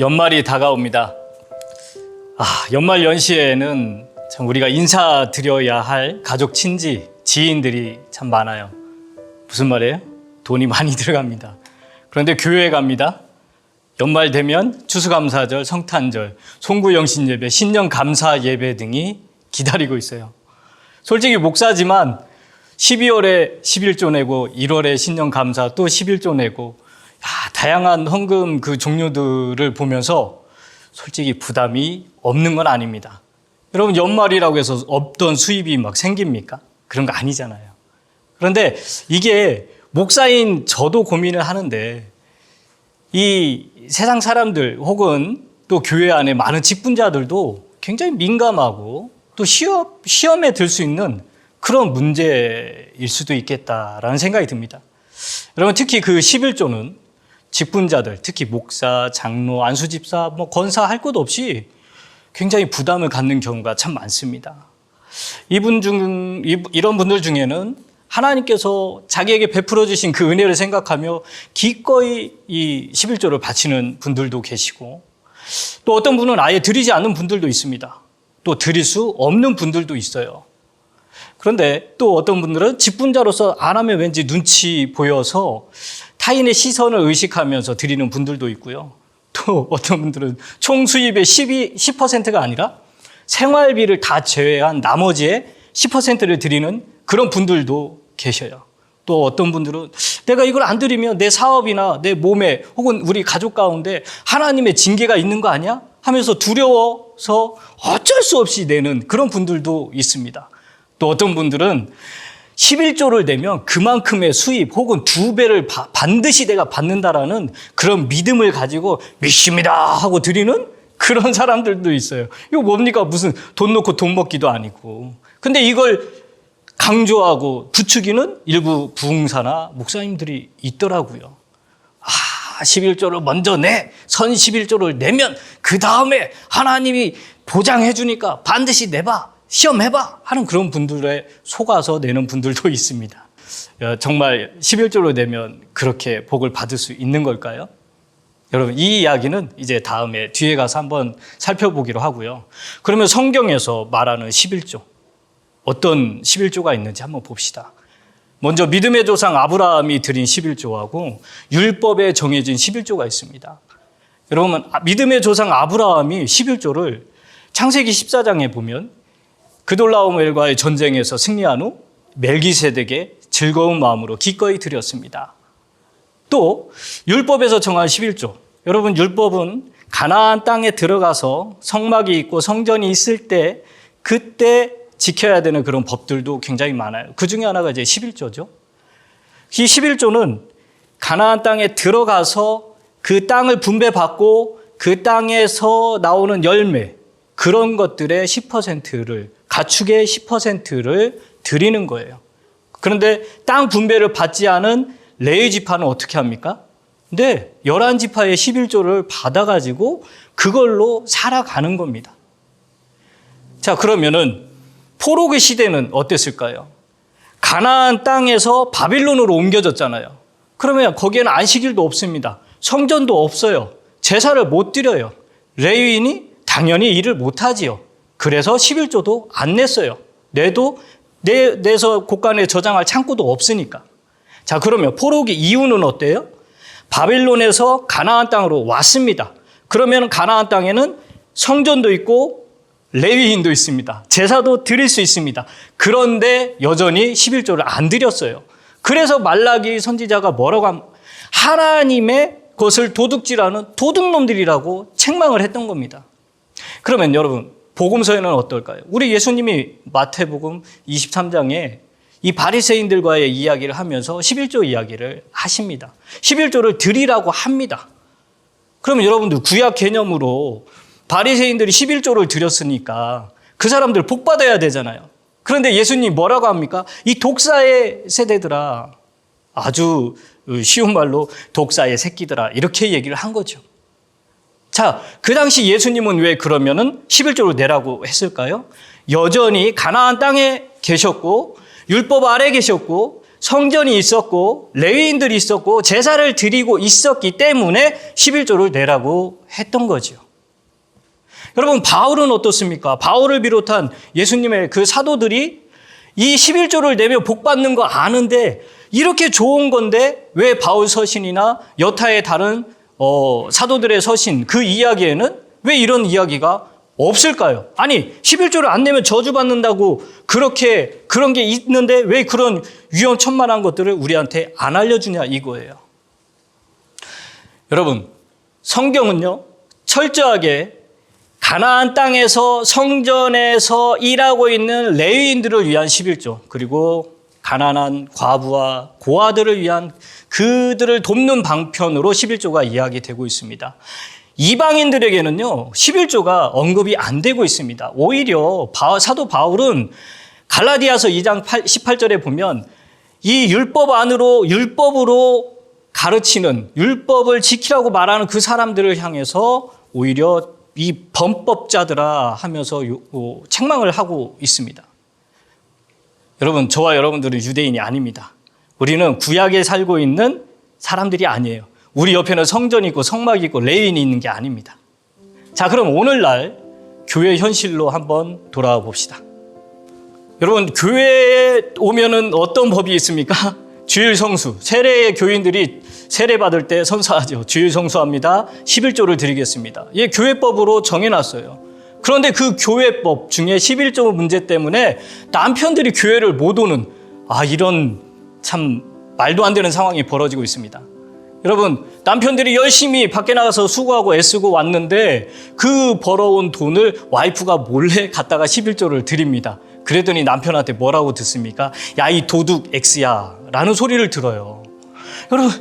연말이 다가옵니다. 연말 연시에는 참 우리가 인사드려야 할 가족, 친지, 지인들이 참 많아요. 무슨 말이에요? 돈이 많이 들어갑니다. 그런데 교회에 갑니다. 연말 되면 추수감사절, 성탄절, 송구영신예배, 신년감사 예배 등이 기다리고 있어요. 솔직히 목사지만 12월에 11조 내고 1월에 신년감사 또 11조 내고 다양한 헌금 그 종류들을 보면서 솔직히 부담이 없는 건 아닙니다. 여러분, 연말이라고 해서 없던 수입이 막 생깁니까? 그런 거 아니잖아요. 그런데 이게 목사인 저도 고민을 하는데 이 세상 사람들 혹은 또 교회 안에 많은 직분자들도 굉장히 민감하고 또 시험에 들 수 있는 그런 문제일 수도 있겠다라는 생각이 듭니다. 여러분, 특히 그 11조는 직분자들, 특히 목사, 장로, 안수집사, 권사 할 것 없이 굉장히 부담을 갖는 경우가 참 많습니다. 이런 분들 중에는 하나님께서 자기에게 베풀어 주신 그 은혜를 생각하며 기꺼이 이 11조를 바치는 분들도 계시고, 또 어떤 분은 아예 드리지 않는 분들도 있습니다. 또 드릴 수 없는 분들도 있어요. 그런데 또 어떤 분들은 직분자로서 안 하면 왠지 눈치 보여서 타인의 시선을 의식하면서 드리는 분들도 있고요. 또 어떤 분들은 총 수입의 10%가 아니라 생활비를 다 제외한 나머지의 10%를 드리는 그런 분들도 계셔요. 또 어떤 분들은 내가 이걸 안 드리면 내 사업이나 내 몸에 혹은 우리 가족 가운데 하나님의 징계가 있는 거 아니야? 하면서 두려워서 어쩔 수 없이 내는 그런 분들도 있습니다. 또 어떤 분들은 11조를 내면 그만큼의 수입 혹은 2배를 반드시 내가 받는다라는 그런 믿음을 가지고 믿습니다 하고 드리는 그런 사람들도 있어요. 이거 뭡니까? 무슨 돈 놓고 돈 먹기도 아니고. 근데 이걸 강조하고 부추기는 일부 부흥사나 목사님들이 있더라고요. 11조를 먼저 선 11조를 내면 그 다음에 하나님이 보장해 주니까 반드시 내봐. 시험해봐 하는 그런 분들에 속아서 내는 분들도 있습니다. 정말 11조로 내면 그렇게 복을 받을 수 있는 걸까요? 여러분, 이 이야기는 이제 다음에 뒤에 가서 한번 살펴보기로 하고요. 그러면 성경에서 말하는 11조, 어떤 11조가 있는지 한번 봅시다. 먼저 믿음의 조상 아브라함이 드린 11조하고 율법에 정해진 11조가 있습니다. 여러분, 믿음의 조상 아브라함이 11조를 창세기 14장에 보면 그돌라오멜과의 전쟁에서 승리한 후 멜기세덱에 즐거운 마음으로 기꺼이 드렸습니다. 또 율법에서 정한 11조. 여러분, 율법은 가나안 땅에 들어가서 성막이 있고 성전이 있을 때 그때 지켜야 되는 그런 법들도 굉장히 많아요. 그 중에 하나가 이제 11조죠. 이 11조는 가나안 땅에 들어가서 그 땅을 분배받고 그 땅에서 나오는 열매, 그런 것들의 10%를, 가축의 10%를 드리는 거예요. 그런데 땅 분배를 받지 않은 레위 지파는 어떻게 합니까? 11지파의 11조를 받아가지고 그걸로 살아가는 겁니다. 자, 그러면은 포로기 시대는 어땠을까요? 가나안 땅에서 바빌론으로 옮겨졌잖아요. 그러면 거기에는 안식일도 없습니다. 성전도 없어요. 제사를 못 드려요. 레위인이 당연히 일을 못하지요. 그래서 11조도 안 냈어요. 내서 곳간에 저장할 창고도 없으니까. 자, 그러면 포로기 이후는 어때요? 바빌론에서 가나안 땅으로 왔습니다. 그러면 가나안 땅에는 성전도 있고 레위인도 있습니다. 제사도 드릴 수 있습니다. 그런데 여전히 11조를 안 드렸어요. 그래서 말라기 선지자가 뭐라고 하면 하나님의 것을 도둑질하는 도둑놈들이라고 책망을 했던 겁니다. 그러면 여러분, 복음서에는 어떨까요? 우리 예수님이 마태복음 23장에 이 바리새인들과의 이야기를 하면서 11조 이야기를 하십니다. 11조를 드리라고 합니다. 그러면 여러분들 구약 개념으로 바리새인들이 11조를 드렸으니까 그 사람들 복 받아야 되잖아요. 그런데 예수님 뭐라고 합니까? 이 독사의 세대들아, 아주 쉬운 말로 독사의 새끼들아, 이렇게 얘기를 한 거죠. 자, 그 당시 예수님은 왜 그러면은 11조를 내라고 했을까요? 여전히 가나안 땅에 계셨고 율법 아래 계셨고 성전이 있었고 레위인들이 있었고 제사를 드리고 있었기 때문에 11조를 내라고 했던 거죠. 여러분, 바울은 어떻습니까? 바울을 비롯한 예수님의 그 사도들이 이 11조를 내며 복 받는 거 아는데 이렇게 좋은 건데 왜 바울 서신이나 여타의 다른 사도들의 서신 그 이야기에는 왜 이런 이야기가 없을까요? 아니, 11조를 안 내면 저주받는다고 그런 게 있는데 왜 그런 위험천만한 것들을 우리한테 안 알려주냐 이거예요. 여러분, 성경은요, 철저하게 가나안 땅에서 성전에서 일하고 있는 레위인들을 위한 11조, 그리고 가난한 과부와 고아들을 위한 그들을 돕는 방편으로 11조가 이야기되고 있습니다. 이방인들에게는요, 11조가 언급이 안 되고 있습니다. 오히려 사도 바울은 갈라디아서 2장 18절에 보면 이 율법으로 가르치는, 율법을 지키라고 말하는 그 사람들을 향해서 오히려 이 범법자들아 하면서 책망을 하고 있습니다. 여러분, 저와 여러분들은 유대인이 아닙니다. 우리는 구약에 살고 있는 사람들이 아니에요. 우리 옆에는 성전이 있고 성막이 있고 레위인이 있는 게 아닙니다. 자, 그럼 오늘날 교회 현실로 한번 돌아와 봅시다. 여러분, 교회에 오면은 어떤 법이 있습니까? 주일 성수, 세례의 교인들이 세례 받을 때 선서하죠. 주일 성수합니다. 11조를 드리겠습니다. 이게 교회법으로 정해놨어요. 그런데 그 교회법 중에 11조 문제 때문에 남편들이 교회를 못 오는, 이런 참 말도 안 되는 상황이 벌어지고 있습니다. 여러분, 남편들이 열심히 밖에 나가서 수고하고 애쓰고 왔는데 그 벌어온 돈을 와이프가 몰래 갖다가 11조를 드립니다. 그랬더니 남편한테 뭐라고 듣습니까? 야, 이 도둑 X야 라는 소리를 들어요. 여러분,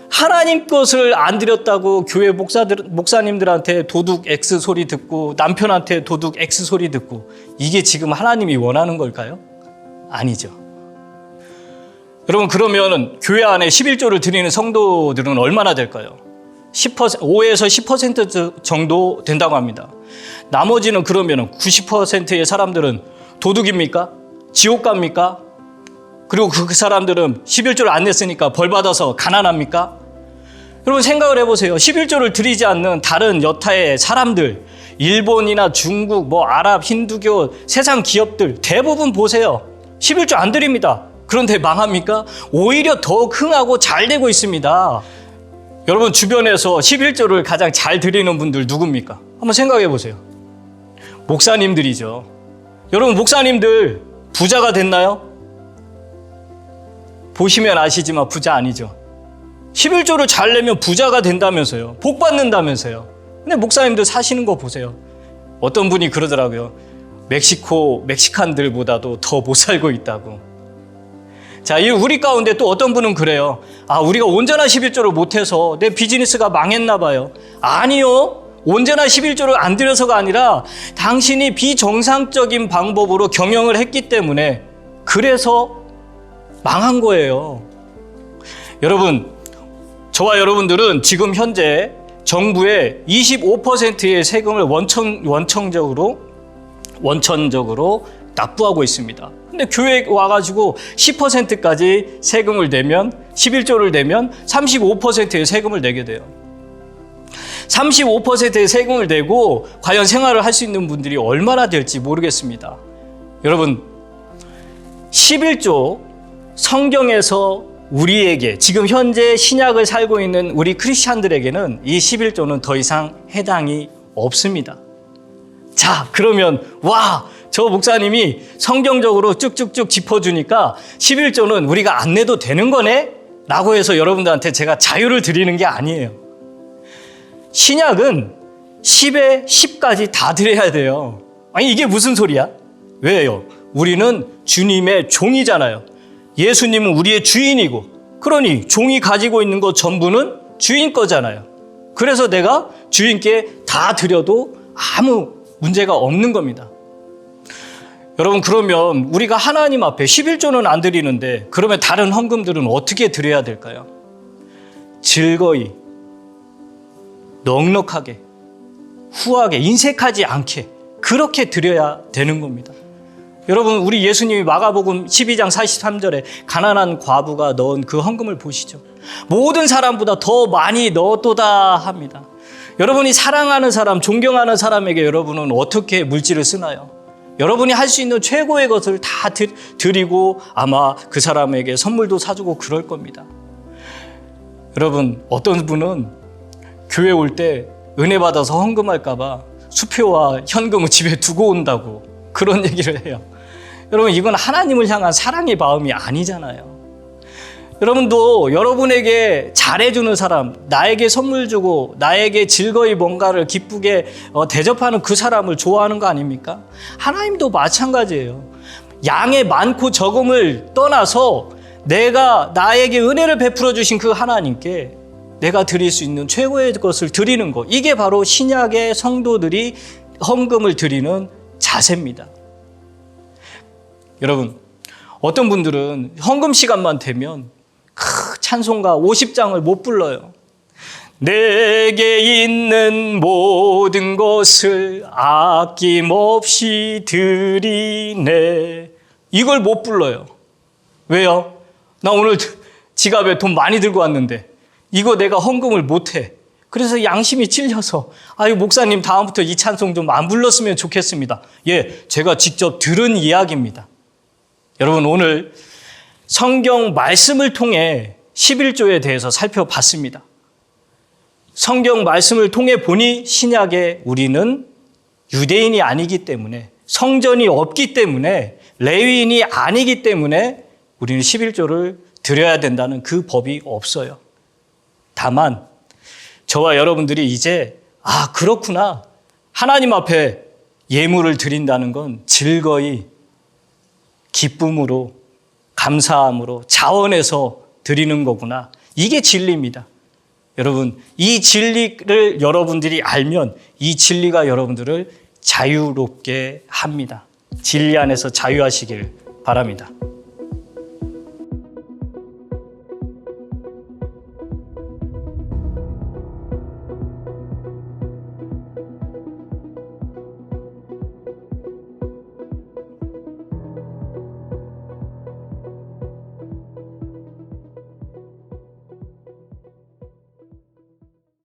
하나님 것을 안 드렸다고 교회 목사님들한테 도둑 X 소리 듣고 남편한테 도둑 X 소리 듣고, 이게 지금 하나님이 원하는 걸까요? 아니죠. 여러분, 그러면 교회 안에 11조를 드리는 성도들은 얼마나 될까요? 5에서 10% 정도 된다고 합니다. 나머지는 그러면 90%의 사람들은 도둑입니까? 지옥 갑니까? 그리고 그 사람들은 11조를 안 냈으니까 벌 받아서 가난합니까? 여러분, 생각을 해보세요. 11조를 드리지 않는 다른 여타의 사람들, 일본이나 중국, 아랍, 힌두교, 세상 기업들 대부분 보세요. 11조 안 드립니다. 그런데 망합니까? 오히려 더 흥하고 잘 되고 있습니다. 여러분, 주변에서 11조를 가장 잘 드리는 분들 누굽니까? 한번 생각해 보세요. 목사님들이죠. 여러분, 목사님들 부자가 됐나요? 보시면 아시지만 부자 아니죠. 11조를 잘 내면 부자가 된다면서요. 복 받는다면서요. 근데 목사님들 사시는 거 보세요. 어떤 분이 그러더라고요. 멕시칸들보다도 더 못 살고 있다고. 자, 우리 가운데 또 어떤 분은 그래요. 우리가 온전한 11조를 못해서 내 비즈니스가 망했나 봐요. 아니요. 온전한 11조를 안 드려서가 아니라 당신이 비정상적인 방법으로 경영을 했기 때문에 그래서 망한 거예요. 여러분, 저와 여러분들은 지금 현재 정부의 25%의 세금을 원천적으로 납부하고 있습니다. 근데 교회에 와가지고 10%까지 세금을 내면, 11조를 내면 35%의 세금을 내게 돼요. 35%의 세금을 내고 과연 생활을 할 수 있는 분들이 얼마나 될지 모르겠습니다. 여러분, 11조 성경에서 우리에게, 지금 현재 신약을 살고 있는 우리 크리스찬들에게는 이 11조는 더 이상 해당이 없습니다. 자, 그러면 저 목사님이 성경적으로 쭉쭉쭉 짚어주니까 11조는 우리가 안 내도 되는 거네? 라고 해서 여러분들한테 제가 자유를 드리는 게 아니에요. 신약은 10에 10까지 다 드려야 돼요. 아니, 이게 무슨 소리야? 왜요? 우리는 주님의 종이잖아요. 예수님은 우리의 주인이고, 그러니 종이 가지고 있는 것 전부는 주인 거잖아요. 그래서 내가 주인께 다 드려도 아무 문제가 없는 겁니다. 여러분, 그러면 우리가 하나님 앞에 11조는 안 드리는데 그러면 다른 헌금들은 어떻게 드려야 될까요? 즐거이, 넉넉하게, 후하게, 인색하지 않게 그렇게 드려야 되는 겁니다. 여러분, 우리 예수님이 마가복음 12장 43절에 가난한 과부가 넣은 그 헌금을 보시죠. 모든 사람보다 더 많이 넣었도다 합니다. 여러분이 사랑하는 사람, 존경하는 사람에게 여러분은 어떻게 물질을 쓰나요? 여러분이 할 수 있는 최고의 것을 다 드리고 아마 그 사람에게 선물도 사주고 그럴 겁니다. 여러분, 어떤 분은 교회 올 때 은혜 받아서 헌금할까 봐 수표와 현금을 집에 두고 온다고 그런 얘기를 해요. 여러분, 이건 하나님을 향한 사랑의 마음이 아니잖아요. 여러분도 여러분에게 잘해주는 사람, 나에게 선물 주고 나에게 즐거이 뭔가를 기쁘게 대접하는 그 사람을 좋아하는 거 아닙니까? 하나님도 마찬가지예요. 양의 많고 적음을 떠나서 내가 나에게 은혜를 베풀어 주신 그 하나님께 내가 드릴 수 있는 최고의 것을 드리는 것, 이게 바로 신약의 성도들이 헌금을 드리는 자세입니다. 여러분, 어떤 분들은 헌금 시간만 되면 찬송가 50장을 못 불러요. 내게 있는 모든 것을 아낌없이 드리네. 이걸 못 불러요. 왜요? 나 오늘 지갑에 돈 많이 들고 왔는데 이거 내가 헌금을 못해. 그래서 양심이 찔려서 아유, 목사님 다음부터 이 찬송 좀 안 불렀으면 좋겠습니다. 예, 제가 직접 들은 이야기입니다. 여러분, 오늘 성경 말씀을 통해 11조에 대해서 살펴봤습니다. 성경 말씀을 통해 보니 신약에 우리는 유대인이 아니기 때문에, 성전이 없기 때문에, 레위인이 아니기 때문에 우리는 11조를 드려야 된다는 그 법이 없어요. 다만 저와 여러분들이 이제 그렇구나, 하나님 앞에 예물을 드린다는 건 즐거이 기쁨으로 감사함으로 자원해서 드리는 거구나, 이게 진리입니다. 여러분, 이 진리를 여러분들이 알면 이 진리가 여러분들을 자유롭게 합니다. 진리 안에서 자유하시길 바랍니다.